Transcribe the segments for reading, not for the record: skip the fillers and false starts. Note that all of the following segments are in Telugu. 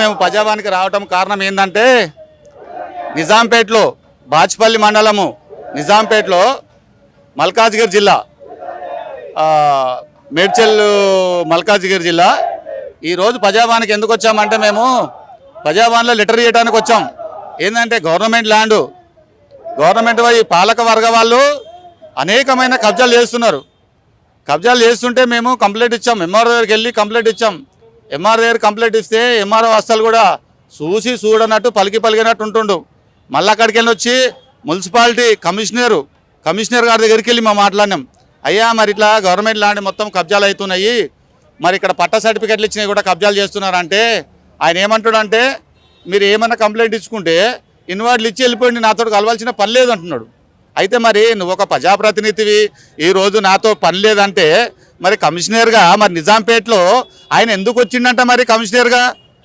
మేము ప్రజావానికి రావటం కారణం ఏంటంటే నిజాంపేటలో బాచ్పల్లి మండలము నిజాంపేటలో మల్కాజ్గిరి జిల్లా మేడ్చల్ మల్కాజ్గిరి జిల్లా ఈరోజు ప్రజావానికి ఎందుకు వచ్చామంటే మేము ప్రజావానిలో లెటర్ ఇవ్వడానికి వచ్చాం. ఏంటంటే గవర్నమెంట్ ల్యాండ్ గవర్నమెంట్ పాలక వర్గ వాళ్ళు అనేకమైన కబ్జాలు చేస్తున్నారు. కబ్జాలు చేస్తుంటే మేము కంప్లైంట్ ఇచ్చాం. ఎంఆర్ఓ దగ్గరికి వెళ్ళి కంప్లైంట్ ఇచ్చాం. ఎంఆర్ఓ దగ్గర కంప్లైంట్ ఇస్తే ఎంఆర్ఓ అస్సలు కూడా చూడనట్టు పలికినట్టు ఉంటుండు. మళ్ళీ అక్కడికి వెళ్ళి వచ్చి మున్సిపాలిటీ కమిషనర్ గారి దగ్గరికి వెళ్ళి మేము మాట్లాడినాం. అయ్యా మరి ఇట్లా గవర్నమెంట్ ల్యాండ్ మొత్తం కబ్జాలు అవుతున్నాయి, మరి ఇక్కడ పట్టా సర్టిఫికెట్లు ఇచ్చినవి కూడా కబ్జాలు చేస్తున్నారంటే ఆయన ఏమంటాడంటే మీరు ఏమన్నా కంప్లైంట్ ఇచ్చుకుంటే ఇన్వాయిడ్లు ఇచ్చి వెళ్ళిపోయింది, నాతో కలవాల్సిన పని లేదు అంటున్నాడు. అయితే మరి నువ్వు ఒక ప్రజాప్రతినిధివి, ఈరోజు నాతో పని లేదంటే మరి కమిషనర్గా మరి నిజాంపేటలో ఆయన ఎందుకు వచ్చిండంట? మరి కమిషనర్గా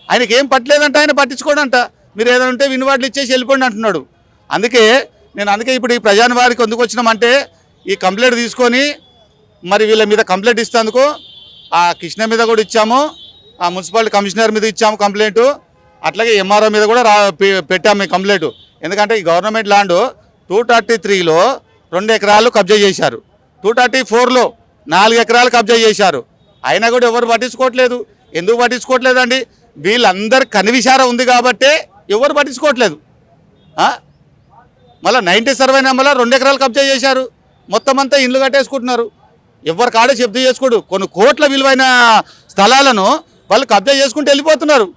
ఆయనకి ఏం పట్టలేదంట, ఆయన పట్టించుకోడంట. మీరు ఏదైనా ఉంటే ఇన్వాయిడ్లు ఇచ్చేసి వెళ్ళిపోండి అంటున్నాడు. అందుకే ఇప్పుడు ఈ ప్రజావారికి ఎందుకు వచ్చినామంటే ఈ కంప్లైంట్ తీసుకొని మరి వీళ్ళ మీద కంప్లైంట్ ఇస్తేందుకు ఆ కృష్ణ మీద కూడా ఇచ్చాము, ఆ మున్సిపాలిటీ కమిషనర్ మీద ఇచ్చాము కంప్లైంట్, అట్లాగే ఎంఆర్ఓ మీద కూడా పెట్టాము ఈ కంప్లైంట్. ఎందుకంటే ఈ గవర్నమెంట్ ల్యాండ్ 233లో 2 ఎకరాలు కబ్జా చేశారు, 234లో 4 ఎకరాలు కబ్జా చేశారు. అయినా కూడా ఎవరు పట్టించుకోవట్లేదు. ఎందుకు పట్టించుకోవట్లేదండి? వీళ్ళందరి కనివిచారం ఉంది కాబట్టే ఎవరు పట్టించుకోవట్లేదు. మళ్ళీ 90 సర్వే నెంబర్లో 2 ఎకరాలు కబ్జా చేశారు. మొత్తం అంతా ఇండ్లు కట్టేసుకుంటున్నారు. ఎవరి కాడే చెప్తూ చేసుకోడు. కొన్ని కోట్ల విలువైన స్థలాలను వాళ్ళు కబ్జా చేసుకుంటూ వెళ్ళిపోతున్నారు.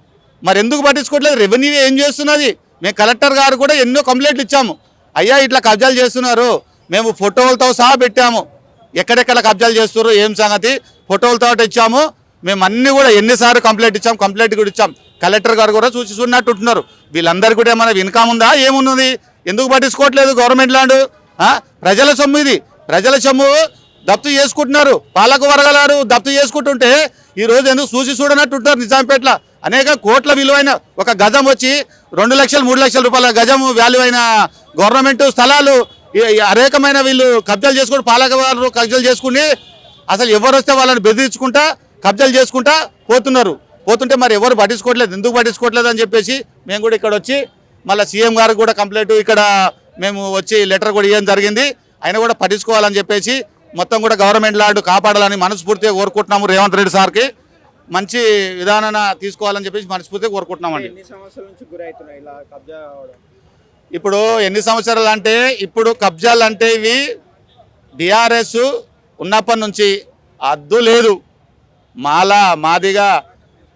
మరి ఎందుకు పట్టించుకోవట్లేదు? రెవెన్యూ ఏం చేస్తున్నది? మేము కలెక్టర్ గారు కూడా ఎన్నో కంప్లైంట్లు ఇచ్చాము. అయ్యా ఇట్లా కబ్జాలు చేస్తున్నారు, మేము ఫోటోలతో సహా పెట్టాము, ఎక్కడెక్కడ కబ్జాలు చేస్తున్నారు ఏం సంగతి ఫోటోలతో ఇచ్చాము. మేము అన్నీ కూడా ఎన్నిసార్లు కంప్లైంట్ ఇచ్చాం, కంప్లైంట్ కూడా ఇచ్చాం. కలెక్టర్ గారు కూడా చూస్తున్నట్టు ఉంటున్నారు. వీళ్ళందరికీ కూడా ఏమైనా ఇన్కమ్ ఉందా? ఏమున్నది? ఎందుకు పట్టించుకోవట్లేదు? గవర్నమెంట్ ల్యాండ్ ప్రజల సొమ్ము, ఇది ప్రజల సొమ్ము దప్తు చేసుకుంటున్నారు. పాలక వర్గాలు దప్తు చేసుకుంటుంటే ఈరోజు ఎందుకు చూడనట్టు ఉంటారు? నిజాంపేటలో అనేక కోట్ల విలువైన ఒక గజం వచ్చి 2 లక్షలు 3 లక్షల రూపాయల గజం వాల్యూ అయిన గవర్నమెంట్ స్థలాలు అనేకమైన వీళ్ళు కబ్జాలు చేసుకుని పాలక వారు కబ్జాలు చేసుకుని అసలు ఎవరు వస్తే వాళ్ళని బెదిరించుకుంటా కబ్జాలు చేసుకుంటా పోతుంటే మరి ఎవరు పట్టించుకోవట్లేదు. ఎందుకు పట్టించుకోవట్లేదు అని చెప్పేసి మేము కూడా ఇక్కడ వచ్చి మళ్ళీ సీఎం గారికి కూడా కంప్లైంట్ ఇక్కడ మేము వచ్చి లెటర్ కూడా ఇవ్వడం జరిగింది. ఆయన కూడా పట్టించుకోవాలని చెప్పేసి మొత్తం కూడా గవర్నమెంట్ ల్యాండ్ కాపాడాలని మనస్ఫూర్తిగా కోరుకుంటున్నాము. రేవంత్ రెడ్డి సార్కి మంచి విధానాన్ని తీసుకోవాలని చెప్పేసి మనస్ఫూర్తిగా కోరుకుంటున్నామండి. ఇప్పుడు ఎన్ని సంవత్సరాలు అంటే ఇప్పుడు కబ్జాలు అంటే ఇవి టీఆర్ఎస్ ఉన్నప్పటి నుంచి అద్దు లేదు. మాదిగా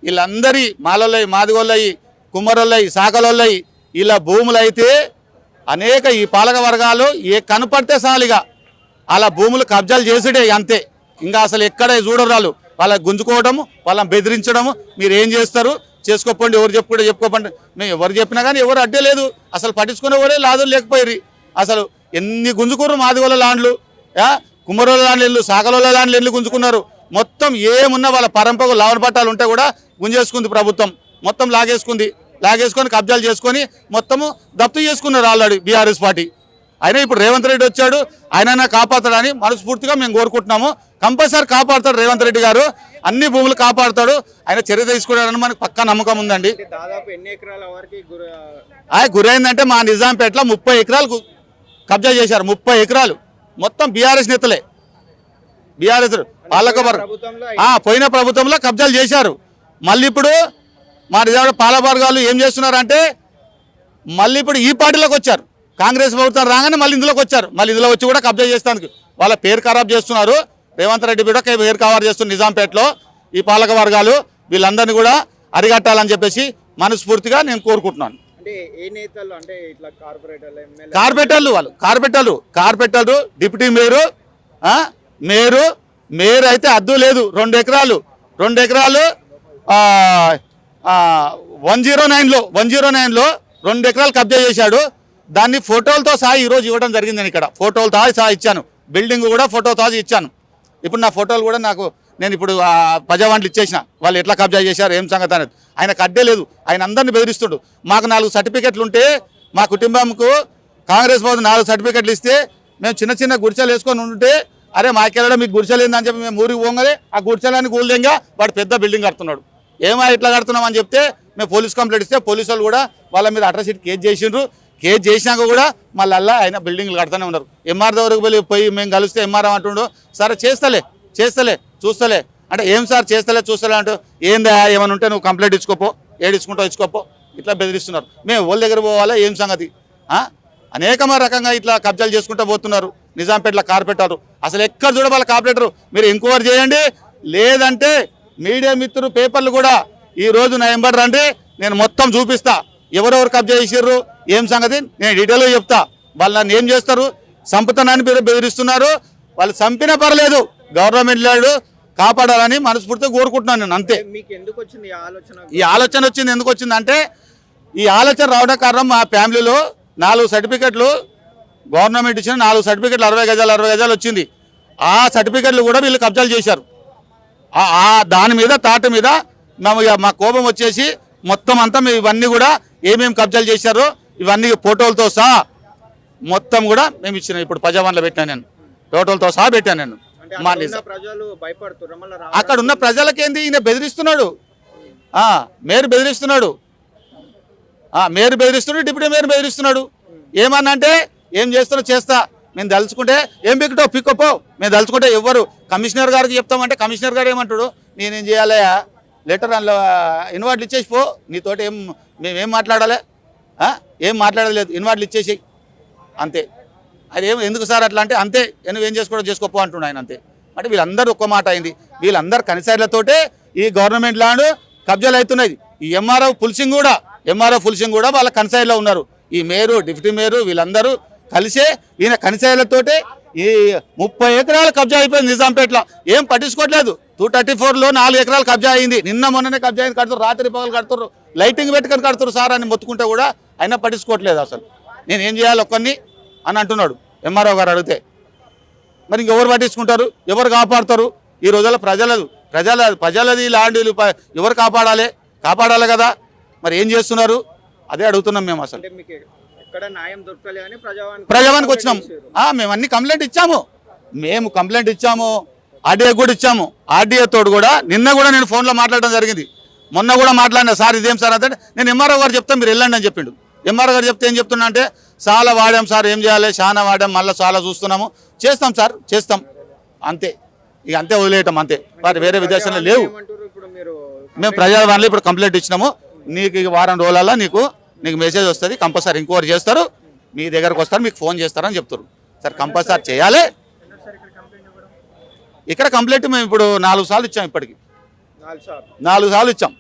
వీళ్ళందరి మాలొల్లయి, మాదిగోళ్ళయి, కుమ్మరోళ్ళయి, సాకలోళ్ళయి ఇలా భూములు అయితే అనేక ఈ పాలక వర్గాలు కనపడితే సాలిగా అలా భూములు కబ్జాలు చేసుడే అంతే. ఇంకా అసలు ఎక్కడ చూడరాలు వాళ్ళని గుంజుకోవడము, వాళ్ళని బెదిరించడము. మీరు ఏం చేస్తారు చేసుకోపోండి, ఎవరు చెప్పుకోండి. మేము ఎవరు చెప్పినా కానీ ఎవరు అడ్డే లేదు. అసలు పట్టించుకునేవాడే లాదులు లేకపోయి అసలు ఎన్ని గుంజుకున్నారు మాదిగోళ్ళ ల్యాండ్లు, కుమ్మరోళ్ళ ల్యాండ్లు ఇల్లు, సాకలోళ్ళ ల్యాండ్లు ఇల్లు గుంజుకున్నారు. మొత్తం ఏమున్నా వాళ్ళ పరంపరకు లావణ పట్టాలు ఉంటే కూడా గుంజేసుకుంది ప్రభుత్వం. మొత్తం లాగేసుకొని కబ్జాలు చేసుకొని మొత్తము దప్తు చేసుకున్నారు ఆల్రెడీ బీఆర్ఎస్ పార్టీ. అయినా ఇప్పుడు రేవంత్ రెడ్డి వచ్చాడు, ఆయన కాపాడతాడని మనస్ఫూర్తిగా మేము కోరుకుంటున్నాము. కంపల్సరీ కాపాడతాడు రేవంత్ రెడ్డి గారు, అన్ని భూములు కాపాడతాడు. ఆయన చర్య తీసుకున్నాడని మనకు పక్కా నమ్మకం ఉందండి. గురైందంటే మా నిజాంపేటలో 30 ఎకరాలు కబ్జా చేశారు. 30 ఎకరాలు మొత్తం బీఆర్ఎస్ నేతలే, బీఆర్ఎస్ పాలక పోయిన ప్రభుత్వంలో కబ్జాలు చేశారు. మళ్ళీ ఇప్పుడు మా నిజాంపేట పాలకవర్గాలు ఏం చేస్తున్నారంటే మళ్ళీ ఇప్పుడు ఈ పార్టీలోకి వచ్చారు. కాంగ్రెస్ ప్రభుత్వం రాగానే మళ్ళీ ఇందులోకి వచ్చారు. మళ్ళీ ఇందులో వచ్చి కూడా కబ్జా చేస్తానికి వాళ్ళ పేరు ఖరాబ్ చేస్తున్నారు. రేవంత్ రెడ్డి కూడా పేరు ఖరాబ్ చేస్తున్నారు నిజాంపేటలో. ఈ పాలక వర్గాలు వీళ్ళందరినీ కూడా అరిగట్టాలని చెప్పేసి మనస్ఫూర్తిగా నేను కోరుకుంటున్నాను. కార్పొరేటర్లు డిప్యూటీ మేయర్ అయితే అద్దు లేదు. 2 ఎకరాలు 109లో 2 ఎకరాలు కబ్జా చేశాడు. దాన్ని ఫోటోలతో సహా ఈరోజు ఇవ్వడం జరిగింది. నేను ఇక్కడ ఫోటోలతో సహా ఇచ్చాను, బిల్డింగ్ కూడా ఫోటోతో ఇచ్చాను. ఇప్పుడు నా ఫోటోలు కూడా నేను ఇప్పుడు ప్రజావాంట్లు ఇచ్చేసిన వాళ్ళు ఎట్లా కబ్జా చేశారు ఏం సంగతి అనేది. ఆయనకు అడ్డే లేదు, ఆయన అందరినీ బెదిరిస్తుడు. మాకు 4 సర్టిఫికెట్లు ఉంటే మా కుటుంబంకు కాంగ్రెస్ ప్రభుత్వం 4 సర్టిఫికెట్లు ఇస్తే మేము చిన్న గుడిసెలు వేసుకొని ఉంటే అరే మాకెళ్ళడం మీకు గుడిసెలు ఏందని చెప్పి మేము ఊరికి పోగానే ఆ గుడిసెలని కూల్దేంగా వాడు పెద్ద బిల్డింగ్ కడుతున్నాడు. ఏమో ఇట్లా కడుతున్నాం అని చెప్తే మేము పోలీస్ కంప్లైంట్ ఇస్తే పోలీసు వాళ్ళు కూడా వాళ్ళ మీద అట్రాసిటీ కేసు చేసిండ్రు. కేసు చేసినాక కూడా మళ్ళీ ఆయన బిల్డింగ్లు కడుతూనే ఉన్నారు. ఎంఆర్ దగ్గరకు పోయి మేము కలిస్తే ఎంఆర్ అంటుండు, సరే చేస్తలే చూస్తలే అంటే ఏం సార్ చేస్తలే చూస్తలే అంటూ ఏందా ఏమైనా ఉంటే నువ్వు కంప్లైంట్ ఇచ్చుకోపో, ఇచ్చుకోపో ఇట్లా బెదిరిస్తున్నారు. మేము వాళ్ళ దగ్గర పోవాలా ఏం సంగతి? అనేక రకంగా ఇట్లా కబ్జాలు చేసుకుంటూ పోతున్నారు. నిజాంపేటలో కార్పొరేటర్ అసలు ఎక్కడ చూడ వాళ్ళ కార్పొరేటర్ మీరు ఎంక్వైరీ చేయండి, లేదంటే మీడియా మిత్రులు పేపర్లు కూడా ఈరోజు నా ఎంబడి రండి, నేను మొత్తం చూపిస్తా ఎవరెవరు కబ్జా చేసిర్రు ఏం సంగతి నేను డీటెయిల్గా చెప్తా. వాళ్ళు నన్ను ఏం చేస్తారు, సంపుతానని మీరు బెదిరిస్తున్నారు. వాళ్ళు చంపినా పర్లేదు, గవర్నమెంట్ ల్యాండ్ కాపాడాలని మనస్ఫూర్తిగా కోరుకుంటున్నాను నేను. అంతే. మీకు ఎందుకు వచ్చింది ఈ ఆలోచన వచ్చింది ఎందుకు వచ్చింది అంటే ఈ ఆలోచన రావడం కారణం మా ఫ్యామిలీలో 4 సర్టిఫికెట్లు గవర్నమెంట్ ఇచ్చిన 4 సర్టిఫికెట్లు 60 గజాలు వచ్చింది. ఆ సర్టిఫికెట్లు కూడా వీళ్ళు కబ్జాలు చేశారు. దాని మీద తాట మీద మా కోపం వచ్చేసి మొత్తం అంతా ఇవన్నీ కూడా ఏమేమి కబ్జాలు చేశారో ఇవన్నీ ఫోటోలతో సహా మొత్తం కూడా మేము ఇచ్చినాం. ఇప్పుడు ప్రజావాణిలో పెట్టాను నేను, ఫోటోలతో సహా పెట్టాను నేను. అక్కడ ఉన్న ప్రజలకేంది ఈయన బెదిరిస్తున్నాడు, మేయర్ బెదిరిస్తున్నాడు, డిప్యూటీ మేయర్ బెదిరిస్తున్నాడు. ఏమన్నా అంటే ఏం చేస్తారో చేస్తా, మేము తలుచుకుంటే ఏం పిక్కపో మేము తలుచుకుంటే ఎవరు కమిషనర్ గారికి చెప్తామంటే కమిషనర్ గారు ఏమంటాడు, నేనేం చేయాలయా లెటర్ అందులో ఇన్వాయిట్లు ఇచ్చేసి పో, నీతోటి మేమేం మాట్లాడాలి, ఏం మాట్లాడలేదు, ఇన్వాయిట్లు ఇచ్చేసి అంతే. అది ఎందుకు సార్ అట్లా అంటే అంతే, నువ్వేం చేసుకోపో అంటున్నాడు ఆయన. అంతే. అంటే వీళ్ళందరూ ఒక్క మాట అయింది, వీళ్ళందరూ కనిసైర్లతోటే ఈ గవర్నమెంట్ ల్యాండ్ కబ్జాలు అవుతున్నాయి. ఈ ఎంఆర్ఓ ఫుల్సింగ్ కూడా వాళ్ళ కనిసైర్లో ఉన్నారు. ఈ మేయరు డిప్యూటీ మేయరు వీళ్ళందరూ కలిసే ఈయన కనిసైర్లతోటే ఈ 30 ఎకరాలు కబ్జా అయిపోయింది నిజాంపేటలో. ఏం పట్టించుకోవట్లేదు. 234లో 4 ఎకరాలు కబ్జా అయింది. నిన్న మొన్ననే కబ్జా అయింది. కడుతున్నారు, రాత్రి పగలు కడుతున్నారు, లైటింగ్ పెట్టుకొని కడుతున్నారు సార్ అని మొత్తుకుంటే కూడా అయినా పట్టించుకోవట్లేదు. అసలు నేనేం చేయాలి ఒక్కరిని అని అంటున్నాడు ఎంఆర్ఓ గారు అడిగితే. మరి ఇంకెవరు పట్టించుకుంటారు, ఎవరు కాపాడుతారు? ఈ రోజుల్లో ప్రజలది ల్యాండ్ ఎవరు కాపాడాలి కదా. మరి ఏం చేస్తున్నారు అదే అడుగుతున్నాం మేము. అసలు ప్రజావానికి వచ్చినాం, మేము అన్ని కంప్లైంట్ ఇచ్చాము, ఆర్డీఏ కూడా ఇచ్చాము. ఆర్డీఏ తోడు కూడా నిన్న కూడా నేను ఫోన్లో మాట్లాడడం జరిగింది. మొన్న కూడా మాట్లాడినా, సార్ ఇదేం సార్ అంటే నేను ఎంఆర్ఓ గారు చెప్తాను మీరు వెళ్ళండి అని చెప్పిండు. ఎంఆర్ఓ గారు చెప్తే ఏం చెప్తున్నా అంటే చాలా వాడాం సార్, ఏం చేయాలి, చాలా వాడాం, మళ్ళీ చాలా చూస్తున్నాము, చేస్తాం సార్ చేస్తాం అంతే. ఇక అంతే వదిలేయటం అంతే. మరి వేరే విదేశాల్లో లేవు. మేము ప్రజావాణిలో ఇప్పుడు కంప్లైంట్ ఇచ్చినాము. నీకు ఇక వారం రోజులలో నీకు మెసేజ్ వస్తుంది, కంపల్సరీ ఎంక్వైరీ చేస్తారు, మీ దగ్గరకు వస్తారు, మీకు ఫోన్ చేస్తారని చెప్తారు. సార్ కంపల్సరీ చేయాలి. ఇక్కడ కంప్లైంట్ మేము ఇప్పుడు 4 సార్లు ఇచ్చాం. ఇప్పటికి 4 సార్లు ఇచ్చాం.